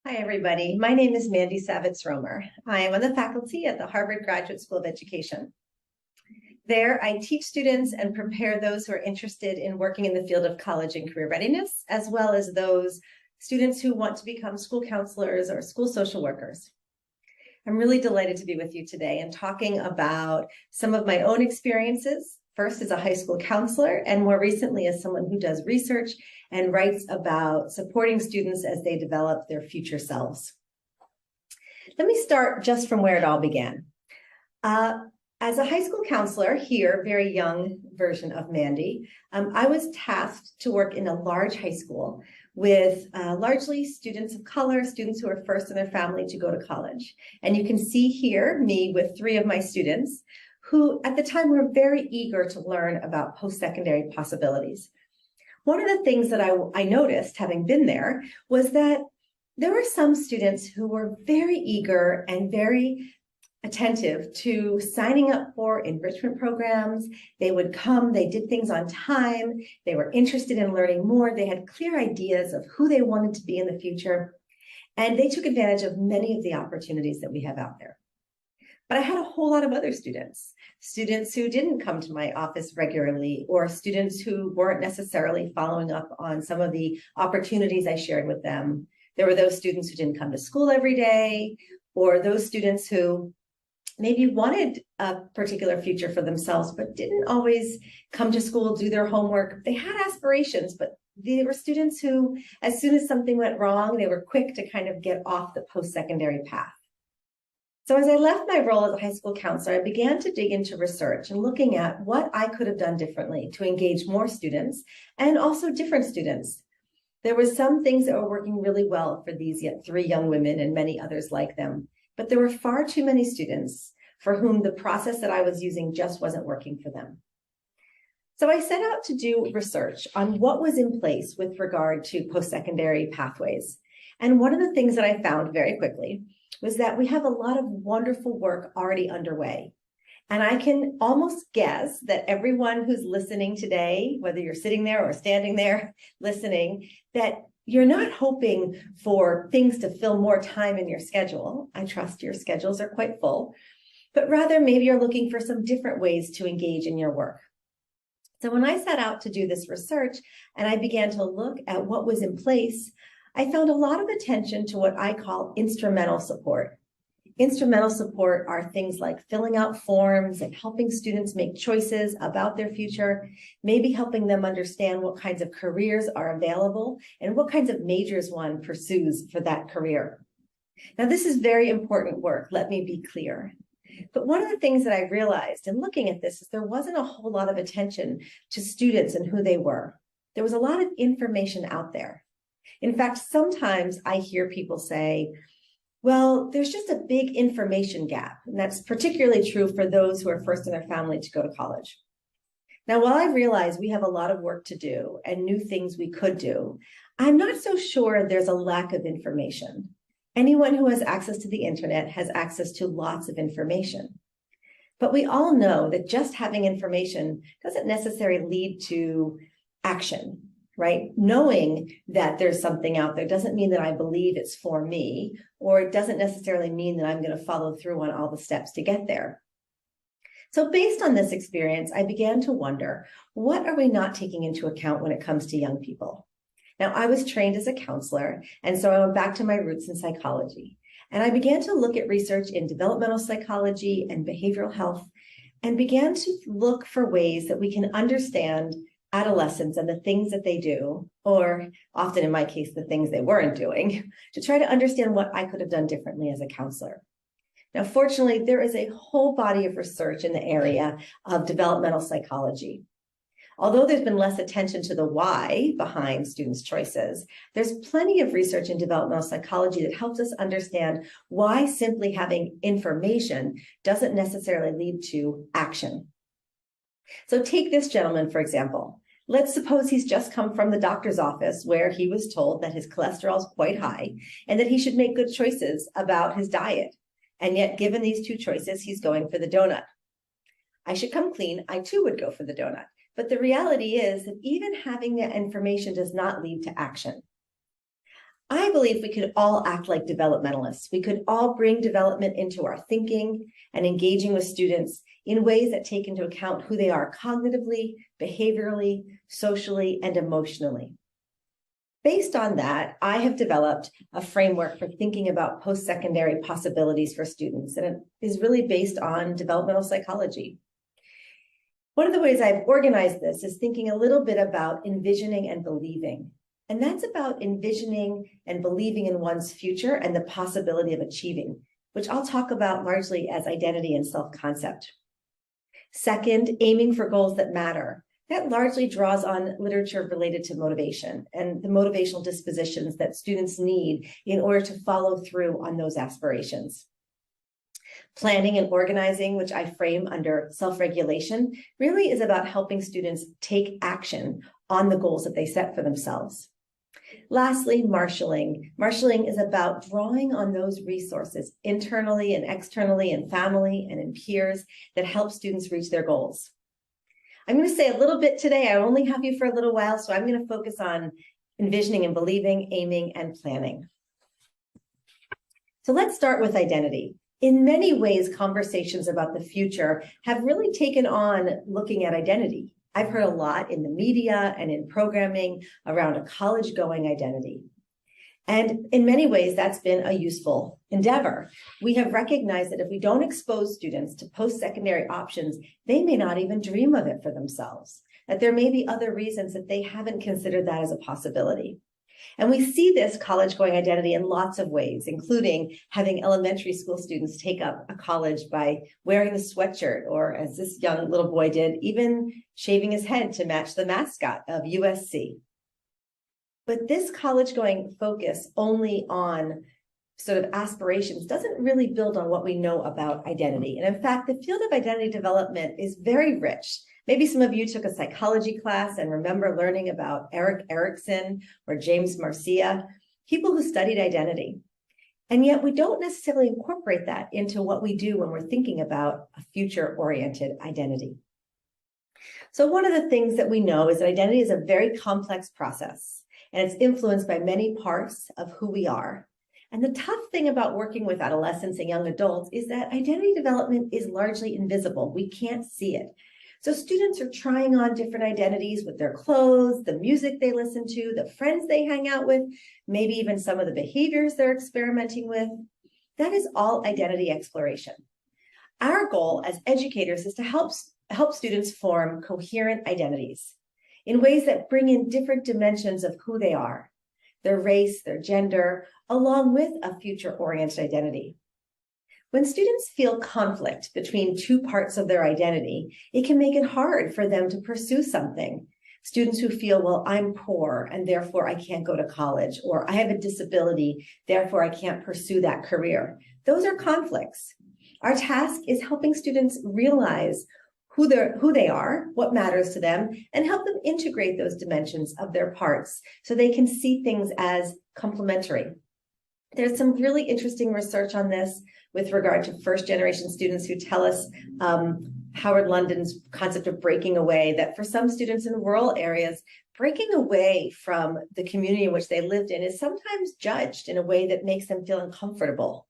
Hi, everybody. My name is Mandy Savitz-Romer. I am on the faculty at the Harvard Graduate School of Education. There, I teach students and prepare those who are interested in working in the field of college and career readiness, as well as those students who want to become school counselors or school social workers. I'm really delighted to be with you today and talking about some of my own experiences, first as a high school counselor, and more recently as someone who does research and writes about supporting students as they develop their future selves. Let me start just from where it all began. As a high school counselor here, very young version of Mandy, I was tasked to work in a large high school with largely students of color, students who are first in their family to go to college. And you can see here me with 3 of my students who at the time were very eager to learn about post-secondary possibilities. One of the things that I noticed, having been there, was that there were some students who were very eager and very attentive to signing up for enrichment programs. They would come, they did things on time, they were interested in learning more, they had clear ideas of who they wanted to be in the future, and they took advantage of many of the opportunities that we have out there. But I had a whole lot of other students who didn't come to my office regularly, or students who weren't necessarily following up on some of the opportunities I shared with them. There were those students who didn't come to school every day, or those students who maybe wanted a particular future for themselves, but didn't always come to school, do their homework. They had aspirations, but they were students who, as soon as something went wrong, they were quick to kind of get off the post-secondary path. So as I left my role as a high school counselor, I began to dig into research and looking at what I could have done differently to engage more students and also different students. There were some things that were working really well for these 3 young women and many others like them, but there were far too many students for whom the process that I was using just wasn't working for them. So I set out to do research on what was in place with regard to post-secondary pathways. And one of the things that I found very quickly was that we have a lot of wonderful work already underway. And I can almost guess that everyone who's listening today, whether you're sitting there or standing there listening, that you're not hoping for things to fill more time in your schedule. I trust your schedules are quite full, but rather maybe you're looking for some different ways to engage in your work. So when I set out to do this research and I began to look at what was in place, I found a lot of attention to what I call instrumental support. Instrumental support are things like filling out forms and helping students make choices about their future, maybe helping them understand what kinds of careers are available and what kinds of majors one pursues for that career. Now, this is very important work, let me be clear. But one of the things that I realized in looking at this is there wasn't a whole lot of attention to students and who they were. There was a lot of information out there. In fact, sometimes I hear people say, well, there's just a big information gap. And that's particularly true for those who are first in their family to go to college. Now, while I realize we have a lot of work to do and new things we could do, I'm not so sure there's a lack of information. Anyone who has access to the internet has access to lots of information. But we all know that just having information doesn't necessarily lead to action. Right? Knowing that there's something out there doesn't mean that I believe it's for me, or it doesn't necessarily mean that I'm going to follow through on all the steps to get there. So based on this experience, I began to wonder, what are we not taking into account when it comes to young people? Now, I was trained as a counselor, and so I went back to my roots in psychology. And I began to look at research in developmental psychology and behavioral health, and began to look for ways that we can understand adolescents and the things that they do, or often in my case, the things they weren't doing, to try to understand what I could have done differently as a counselor. Now, fortunately, there is a whole body of research in the area of developmental psychology. Although there's been less attention to the why behind students' choices, there's plenty of research in developmental psychology that helps us understand why simply having information doesn't necessarily lead to action. So take this gentleman, for example. Let's suppose he's just come from the doctor's office where he was told that his cholesterol is quite high and that he should make good choices about his diet. And yet, given these 2 choices, he's going for the donut. I should come clean. I too would go for the donut. But the reality is that even having that information does not lead to action. I believe we could all act like developmentalists. We could all bring development into our thinking and engaging with students in ways that take into account who they are cognitively, behaviorally, socially, and emotionally. Based on that, I have developed a framework for thinking about post-secondary possibilities for students, and it is really based on developmental psychology. One of the ways I've organized this is thinking a little bit about envisioning and believing. And that's about envisioning and believing in one's future and the possibility of achieving, which I'll talk about largely as identity and self-concept. Second, aiming for goals that matter. That largely draws on literature related to motivation and the motivational dispositions that students need in order to follow through on those aspirations. Planning and organizing, which I frame under self-regulation, really is about helping students take action on the goals that they set for themselves. Lastly, marshalling. Marshalling is about drawing on those resources internally and externally in family and in peers that help students reach their goals. I'm going to say a little bit today. I only have you for a little while, so I'm going to focus on envisioning and believing, aiming, and planning. So let's start with identity. In many ways, conversations about the future have really taken on looking at identity. I've heard a lot in the media and in programming around a college-going identity. And in many ways, that's been a useful endeavor. We have recognized that if we don't expose students to post-secondary options, they may not even dream of it for themselves, that there may be other reasons that they haven't considered that as a possibility. And we see this college-going identity in lots of ways, including having elementary school students take up a college by wearing the sweatshirt, or as this young little boy did, even shaving his head to match the mascot of USC. But this college-going focus only on sort of aspirations doesn't really build on what we know about identity. And in fact, the field of identity development is very rich. Maybe some of you took a psychology class and remember learning about Erik Erikson or James Marcia, people who studied identity. And yet we don't necessarily incorporate that into what we do when we're thinking about a future-oriented identity. So one of the things that we know is that identity is a very complex process, and it's influenced by many parts of who we are. And the tough thing about working with adolescents and young adults is that identity development is largely invisible. We can't see it. So students are trying on different identities with their clothes, the music they listen to, the friends they hang out with, maybe even some of the behaviors they're experimenting with. That is all identity exploration. Our goal as educators is to help students form coherent identities in ways that bring in different dimensions of who they are, their race, their gender, along with a future-oriented identity. When students feel conflict between two parts of their identity, it can make it hard for them to pursue something. Students who feel, well, I'm poor and therefore I can't go to college, or I have a disability, therefore I can't pursue that career. Those are conflicts. Our task is helping students realize who they are, what matters to them, and help them integrate those dimensions of their parts so they can see things as complementary. There's some really interesting research on this with regard to first-generation students who tell us Howard London's concept of breaking away, that for some students in rural areas, breaking away from the community in which they lived in is sometimes judged in a way that makes them feel uncomfortable.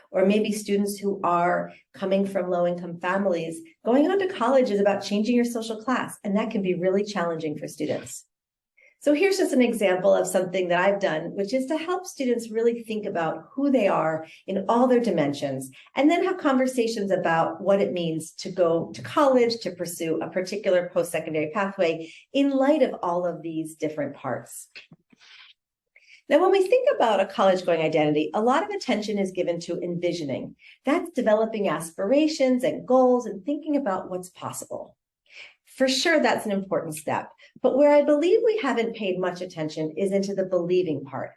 Or maybe students who are coming from low-income families, going on to college is about changing your social class, and that can be really challenging for students. So here's just an example of something that I've done, which is to help students really think about who they are in all their dimensions, and then have conversations about what it means to go to college, to pursue a particular post-secondary pathway in light of all of these different parts. Now, when we think about a college-going identity, a lot of attention is given to envisioning. That's developing aspirations and goals and thinking about what's possible. For sure, that's an important step. But where I believe we haven't paid much attention is into the believing part.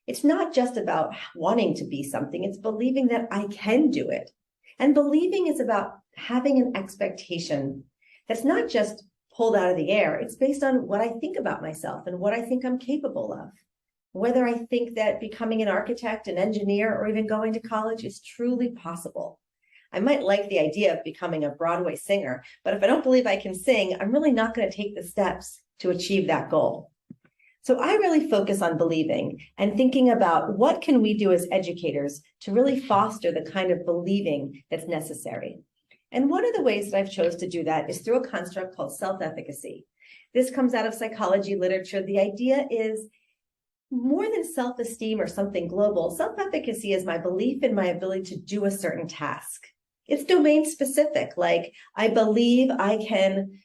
It's not just about wanting to be something, it's believing that I can do it. And believing is about having an expectation that's not just pulled out of the air. It's based on what I think about myself and what I think I'm capable of. Whether I think that becoming an architect, an engineer, or even going to college is truly possible. I might like the idea of becoming a Broadway singer, but if I don't believe I can sing, I'm really not going to take the steps to achieve that goal. So I really focus on believing and thinking about what can we do as educators to really foster the kind of believing that's necessary. And one of the ways that I've chosen to do that is through a construct called self-efficacy. This comes out of psychology literature. The idea is more than self-esteem or something global. Self-efficacy is my belief in my ability to do a certain task. It's domain specific, like I believe I can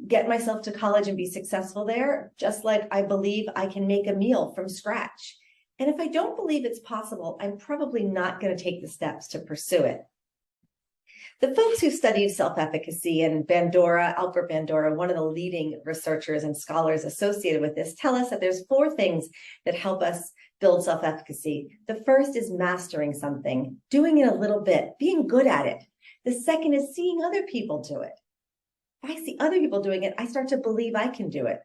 get myself to college and be successful there, just like I believe I can make a meal from scratch. And if I don't believe it's possible, I'm probably not going to take the steps to pursue it. The folks who studied self-efficacy, and Albert Bandura, one of the leading researchers and scholars associated with this, tell us that there's 4 things that help us build self-efficacy. The first is mastering something, doing it a little bit, being good at it. The second is seeing other people do it. If I see other people doing it, I start to believe I can do it.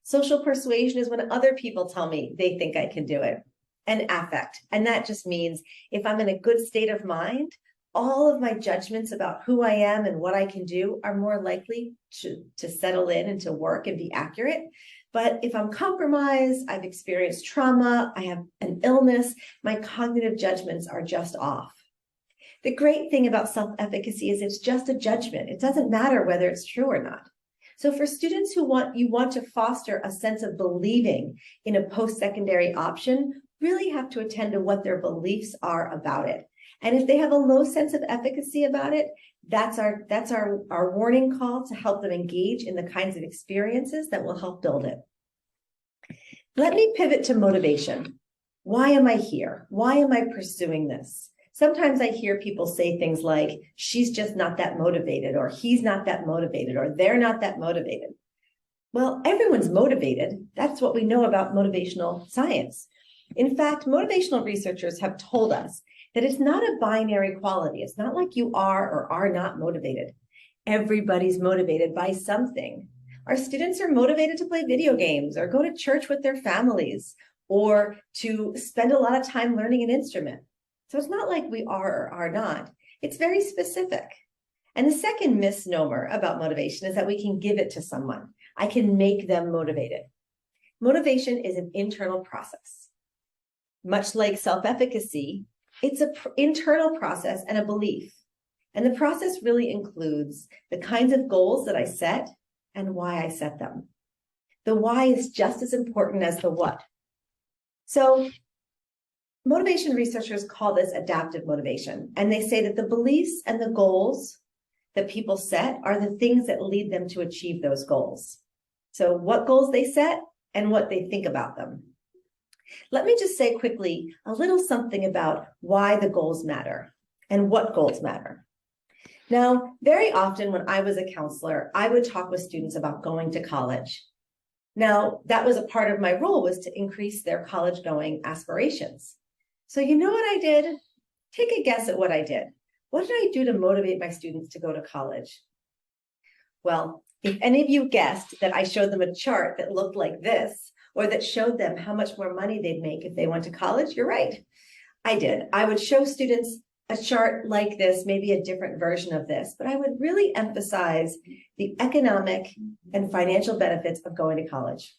Social persuasion is when other people tell me they think I can do it. And affect, and that just means if I'm in a good state of mind, all of my judgments about who I am and what I can do are more likely to settle in and to work and be accurate. But if I'm compromised, I've experienced trauma, I have an illness, my cognitive judgments are just off. The great thing about self-efficacy is it's just a judgment. It doesn't matter whether it's true or not. So for students who want to foster a sense of believing in a post-secondary option, really have to attend to what their beliefs are about it. And if they have a low sense of efficacy about it, that's our warning call to help them engage in the kinds of experiences that will help build it. Let me pivot to motivation. Why am I here? Why am I pursuing this? Sometimes I hear people say things like, she's just not that motivated, or he's not that motivated, or they're not that motivated. Well, everyone's motivated. That's what we know about motivational science. In fact, motivational researchers have told us that it's not a binary quality. It's not like you are or are not motivated. Everybody's motivated by something. Our students are motivated to play video games or go to church with their families or to spend a lot of time learning an instrument. So it's not like we are or are not. It's very specific. And the second misnomer about motivation is that we can give it to someone. I can make them motivated. Motivation is an internal process. Much like self-efficacy, it's an internal process and a belief. And the process really includes the kinds of goals that I set and why I set them. The why is just as important as the what. So motivation researchers call this adaptive motivation. And they say that the beliefs and the goals that people set are the things that lead them to achieve those goals. So what goals they set and what they think about them. Let me just say quickly a little something about why the goals matter and what goals matter. Now, very often when I was a counselor, I would talk with students about going to college. Now, that was a part of my role, was to increase their college going aspirations. So you know what I did? Take a guess at what I did. What did I do to motivate my students to go to college? Well, if any of you guessed that I showed them a chart that looked like this, or that showed them how much more money they'd make if they went to college, you're right. I did. I would show students a chart like this, maybe a different version of this, but I would really emphasize the economic and financial benefits of going to college.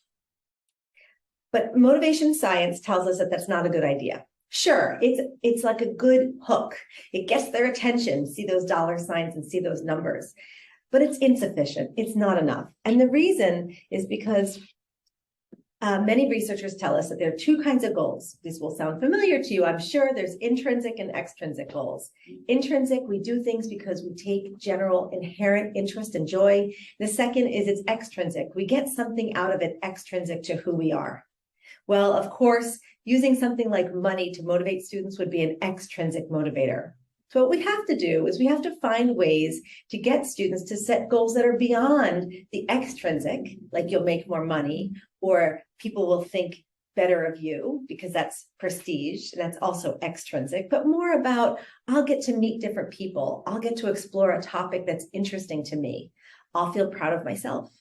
But motivation science tells us that that's not a good idea. Sure, it's like a good hook. It gets their attention, see those dollar signs and see those numbers, but it's insufficient. It's not enough. And the reason is because many researchers tell us that there are 2 kinds of goals. This will sound familiar to you, I'm sure. There's intrinsic and extrinsic goals. Intrinsic, we do things because we take general inherent interest and joy. The second is it's extrinsic. We get something out of it extrinsic to who we are. Well, of course, using something like money to motivate students would be an extrinsic motivator. So what we have to do is we have to find ways to get students to set goals that are beyond the extrinsic, like you'll make more money, or people will think better of you because that's prestige, and that's also extrinsic, but more about, I'll get to meet different people. I'll get to explore a topic that's interesting to me. I'll feel proud of myself.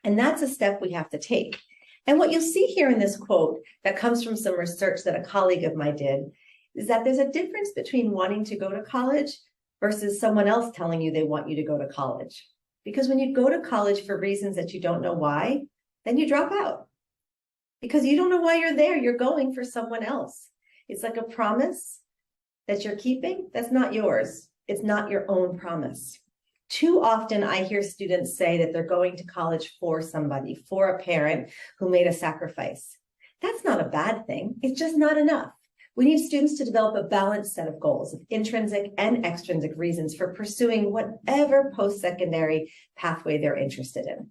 And that's a step we have to take. And what you'll see here in this quote that comes from some research that a colleague of mine did is that there's a difference between wanting to go to college versus someone else telling you they want you to go to college. Because when you go to college for reasons that you don't know why, then you drop out. because you don't know why you're there. You're going for someone else. It's like a promise that you're keeping that's not yours. It's not your own promise. Too often I hear students say that they're going to college for somebody, for a parent who made a sacrifice. That's not a bad thing. It's just not enough. We need students to develop a balanced set of goals of intrinsic and extrinsic reasons for pursuing whatever post-secondary pathway they're interested in.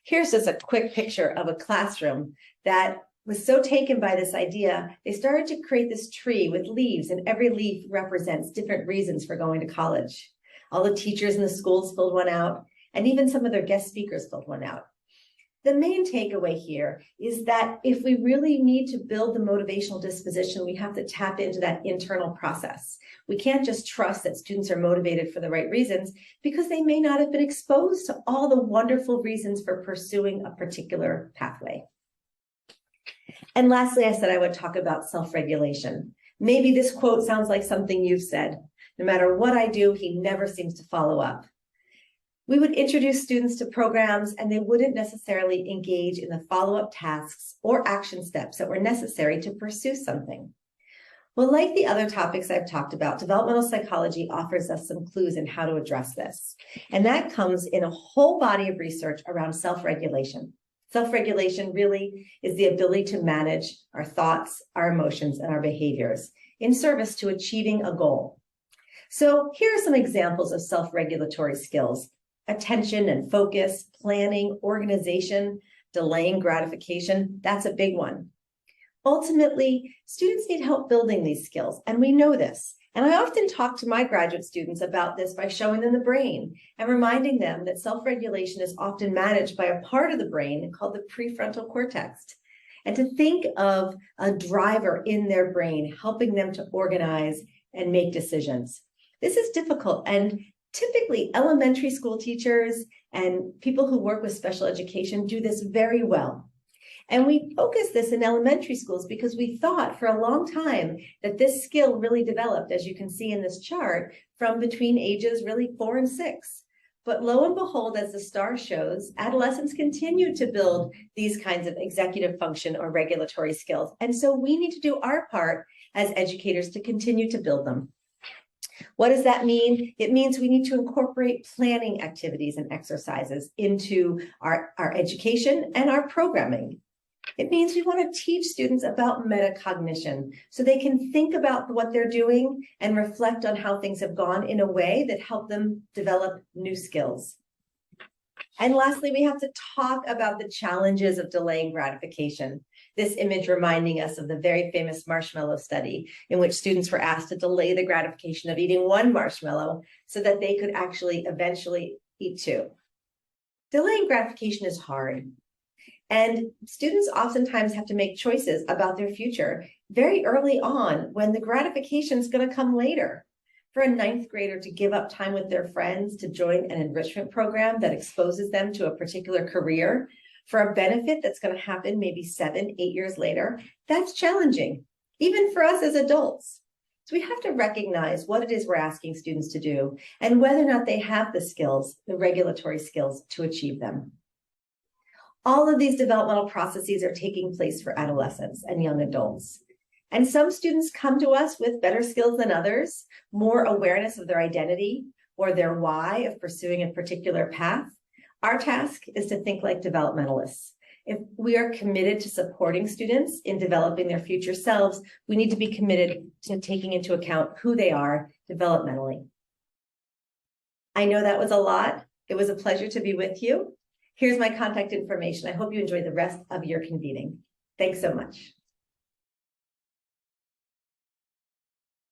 Here's just a quick picture of a classroom that was so taken by this idea, they started to create this tree with leaves, and every leaf represents different reasons for going to college. All the teachers in the schools filled one out, and even some of their guest speakers filled one out. The main takeaway here is that if we really need to build the motivational disposition, we have to tap into that internal process. We can't just trust that students are motivated for the right reasons because they may not have been exposed to all the wonderful reasons for pursuing a particular pathway. And lastly, I said I would talk about self-regulation. Maybe this quote sounds like something you've said. No matter what I do, he never seems to follow up. We would introduce students to programs and they wouldn't necessarily engage in the follow-up tasks or action steps that were necessary to pursue something. Well, like the other topics I've talked about, developmental psychology offers us some clues in how to address this. And that comes in a whole body of research around self-regulation. Self-regulation really is the ability to manage our thoughts, our emotions, and our behaviors in service to achieving a goal. So here are some examples of self-regulatory skills: attention and focus, planning, organization, delaying gratification. That's a big one. Ultimately, students need help building these skills, and we know this. And I often talk to my graduate students about this by showing them the brain and reminding them that self-regulation is often managed by a part of the brain called the prefrontal cortex. And to think of a driver in their brain helping them to organize and make decisions. This is difficult, and typically elementary school teachers and people who work with special education do this very well. And we focus this in elementary schools because we thought for a long time that this skill really developed, as you can see in this chart, from between ages really 4 and 6. But lo and behold, as the star shows, adolescents continue to build these kinds of executive function or regulatory skills. And so we need to do our part as educators to continue to build them. What does that mean? It means we need to incorporate planning activities and exercises into our education and our programming. It means we want to teach students about metacognition so they can think about what they're doing and reflect on how things have gone in a way that help them develop new skills. And lastly, we have to talk about the challenges of delaying gratification. This image reminding us of the very famous marshmallow study in which students were asked to delay the gratification of eating one marshmallow so that they could actually eventually eat 2. Delaying gratification is hard. And students oftentimes have to make choices about their future very early on when the gratification is going to come later. For a 9th grader to give up time with their friends to join an enrichment program that exposes them to a particular career for a benefit that's going to happen maybe 7, 8 years later, that's challenging, even for us as adults. So we have to recognize what it is we're asking students to do and whether or not they have the skills, the regulatory skills to achieve them. All of these developmental processes are taking place for adolescents and young adults. And some students come to us with better skills than others, more awareness of their identity or their why of pursuing a particular path. Our task is to think like developmentalists. If we are committed to supporting students in developing their future selves, we need to be committed to taking into account who they are developmentally. I know that was a lot. It was a pleasure to be with you. Here's my contact information. I hope you enjoy the rest of your convening. Thanks so much.